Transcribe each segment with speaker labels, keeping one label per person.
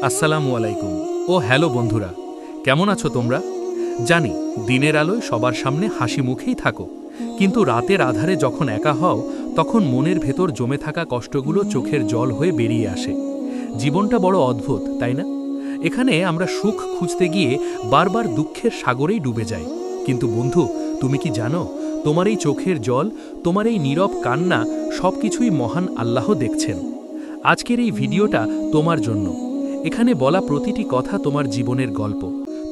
Speaker 1: আসসালামু আলাইকুম ও হ্যালো বন্ধুরা, কেমন আছো তোমরা? জানি দিনের আলোয় সবার সামনে হাসি মুখেই থাকো, কিন্তু রাতের আধারে যখন একা হও তখন মনের ভেতর জমে থাকা কষ্টগুলো চোখের জল হয়ে বেরিয়ে আসে। জীবনটা বড় অদ্ভুত, তাই না? এখানে আমরা সুখ খুঁজতে গিয়ে বারবার দুঃখের সাগরেই ডুবে যাই। কিন্তু বন্ধু, তুমি কি জানো, তোমার এই চোখের জল, তোমার এই নীরব কান্না সবকিছুই মহান আল্লাহ দেখছেন। আজকের এই ভিডিওটা তোমার জন্য। এখানে বলা প্রতিটি কথা তোমার জীবনের গল্প,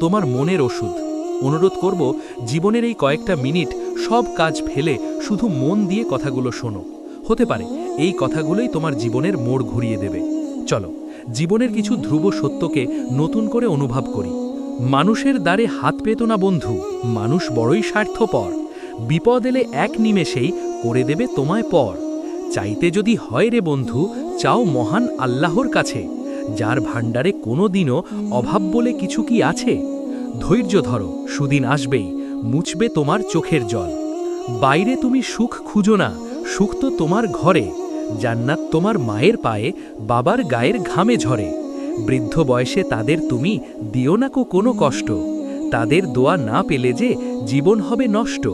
Speaker 1: তোমার মনের ওষুধ। অনুরোধ করব, জীবনের এই কয়েকটা মিনিট সব কাজ ফেলে শুধু মন দিয়ে কথাগুলো শোনো। হতে পারে এই কথাগুলোই তোমার জীবনের মোড় ঘুরিয়ে দেবে। চলো, জীবনের কিছু ধ্রুব সত্যকে নতুন করে অনুভব করি। মানুষের দ্বারে হাত পেত না বন্ধু, মানুষ বড়ই স্বার্থপর। বিপদ এলে এক নিমেষেই করে দেবে তোমায় পর। চাইতে যদি হয় রে বন্ধু, চাও মহান আল্লাহর কাছে, যার ভাণ্ডারে কোনো দিনও অভাব বলে কিছু কি আছে। ধৈর্য ধরো, সুদিন আসবেই, মুছবে তোমার চোখের জল। বাইরে তুমি সুখ খুঁজো না, সুখ তো তোমার ঘরে। জান্নাত তোমার মায়ের পায়ে, বাবার গায়ের ঘামে ঝরে। বৃদ্ধ বয়সে তাদের তুমি দিও না কোনো কষ্ট। তাদের দোয়া না পেলে যে জীবন হবে নষ্ট।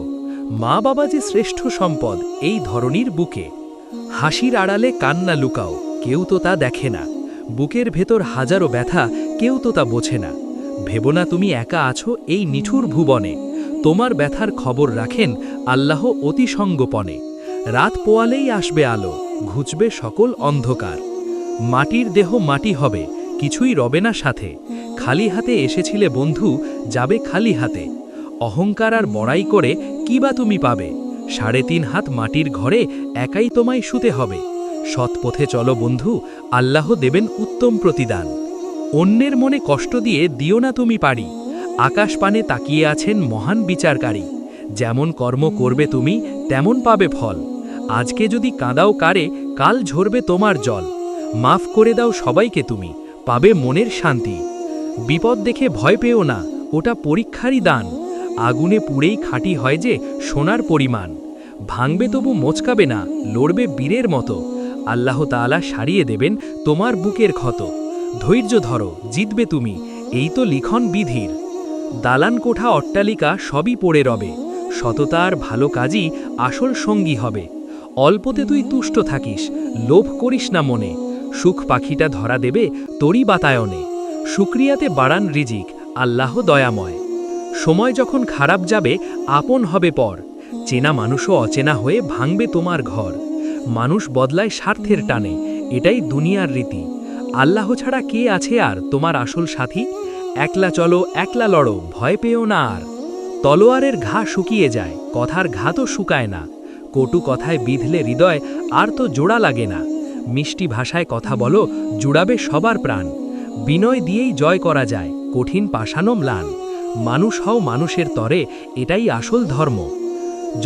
Speaker 1: মা বাবা যে শ্রেষ্ঠ সম্পদ এই ধরনীর বুকে। হাসির আড়ালে কান্না লুকাও, কেউ তো তা দেখে না। বুকের ভেতর হাজারো ব্যথা, কেউ তো তা বোঝে না। ভেবো না তুমি একা আছো এই নিঠুর ভুবনে। তোমার ব্যথার খবর রাখেন আল্লাহ অতি সঙ্গোপনে। রাত পোয়ালেই আসবে আলো, ঘুচবে সকল অন্ধকার। মাটির দেহ মাটি হবে, কিছুই রবে না সাথে। খালি হাতে এসেছিলে বন্ধু, যাবে খালি হাতে। অহংকার আর বড়াই করে কি বা তুমি পাবে? 3.5 হাত মাটির ঘরে একাই তোমায় শুতে হবে। সৎ পথে চলো বন্ধু, আল্লাহ দেবেন উত্তম প্রতিদান। অন্যের মনে কষ্ট দিয়ে দিও না তুমি পারি। আকাশ পানে তাকিয়ে আছেন মহান বিচারকারী। যেমন কর্ম করবে তুমি তেমন পাবে ফল। আজকে যদি কাঁদাও কারে, কাল ঝরবে তোমার জল। মাফ করে দাও সবাইকে তুমি, পাবে মনের শান্তি। বিপদ দেখে ভয় পেও না, ওটা পরীক্ষারই দান। আগুনে পুড়েই খাঁটি হয় যে সোনার পরিমাণ। ভাঙবে তবু মোচকাবে না, লড়বে বীরের মতো। আল্লাহ তাআলা সারিয়ে দেবেন তোমার বুকের ক্ষত। ধৈর্য ধরো, জিতবে তুমি, এই তো লিখন বিধির। দালান কোঠা অট্টালিকা সবই পড়ে রবে। সততা আর ভালো কাজই আসল সঙ্গী হবে। অল্পতে তুই তুষ্ট থাকিস, লোভ করিস না মনে। সুখ পাখিটা ধরা দেবে তোরই বাতায়নে। শুকরিয়াতে বাড়ান রিজিক, আল্লাহ দয়াময়। সময় যখন খারাপ যাবে আপন হবে পর। চেনা মানুষও অচেনা হয়ে ভাঙবে তোমার ঘর। মানুষ বদলায় স্বার্থের টানে, এটাই দুনিয়ার রীতি। আল্লাহ ছাড়া কে আছে আর তোমার আসল সাথী? একলা চলো, একলা লড়ো, ভয় পেও না আর। তলোয়ারের ঘা শুকিয়ে যায়, কথার ঘা তো শুকায় না। কটু কথায় বিঁধলে হৃদয় আর তো জোড়া লাগে না। মিষ্টি ভাষায় কথা বলো, জুড়াবে সবার প্রাণ। বিনয় দিয়েই জয় করা যায়, কঠিন পাষাণ ম্লান। মানুষ হও মানুষের তরে, এটাই আসল ধর্ম।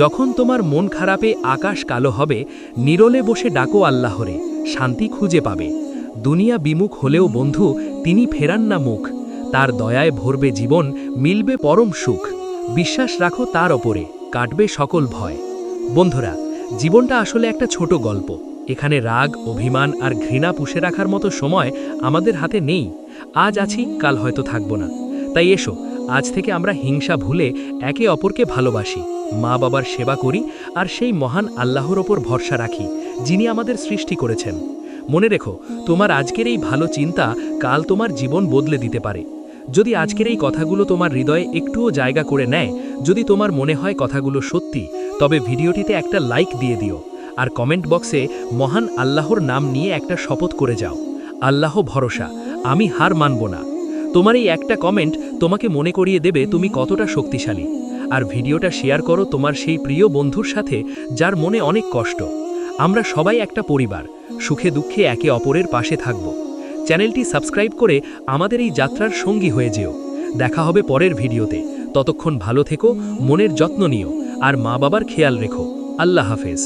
Speaker 1: যখন তোমার মন খারাপে আকাশ কালো হবে, নীরলে বসে ডাকো আল্লাহরে, শান্তি খুঁজে পাবে। দুনিয়া বিমুখ হলেও বন্ধু তিনি ফেরান না মুখ। তার দয়ায় ভরবে জীবন, মিলবে পরম সুখ। বিশ্বাস রাখো তার ওপরে, কাটবে সকল ভয়। বন্ধুরা, জীবনটা আসলে একটা ছোট গল্প। এখানে রাগ, অভিমান আর ঘৃণা পুষে রাখার মতো সময় আমাদের হাতে নেই। আজ আছি, কাল হয়তো থাকবো না। তাই এসো, আজ থেকে আমরা হিংসা ভুলে একে অপরকে ভালোবাসি, মা বাবার সেবা করি আর সেই মহান আল্লাহর ওপর ভরসা রাখি, যিনি আমাদের সৃষ্টি করেছেন। মনে রেখো, তোমার আজকের এই ভালো চিন্তা কাল তোমার জীবন বদলে দিতে পারে। যদি আজকের এই কথাগুলো তোমার হৃদয়ে একটুও জায়গা করে নেয়, যদি তোমার মনে হয় কথাগুলো সত্যি, তবে ভিডিওটিতে একটা লাইক দিয়ে দিও আর কমেন্ট বক্সে মহান আল্লাহর নাম নিয়ে একটা শপথ করে যাও। আল্লাহ ভরসা, আমি হার মানব না। তোমার এই একটা কমেন্ট তোমাকে মনে করিয়ে দেবে তুমি কতটা শক্তিশালী। আর ভিডিওটা শেয়ার করো তোমার সেই প্রিয় বন্ধুর সাথে যার মনে অনেক কষ্ট। আমরা সবাই একটা পরিবার, সুখে দুঃখে একে অপরের পাশে থাকব। চ্যানেলটি সাবস্ক্রাইব করে আমাদের এই যাত্রার সঙ্গী হয়ে যেও। দেখা হবে পরের ভিডিওতে। ততক্ষণ ভালো থেকো, মনের যত্ন নিও আর মা বাবার খেয়াল রেখো। আল্লাহ হাফেজ।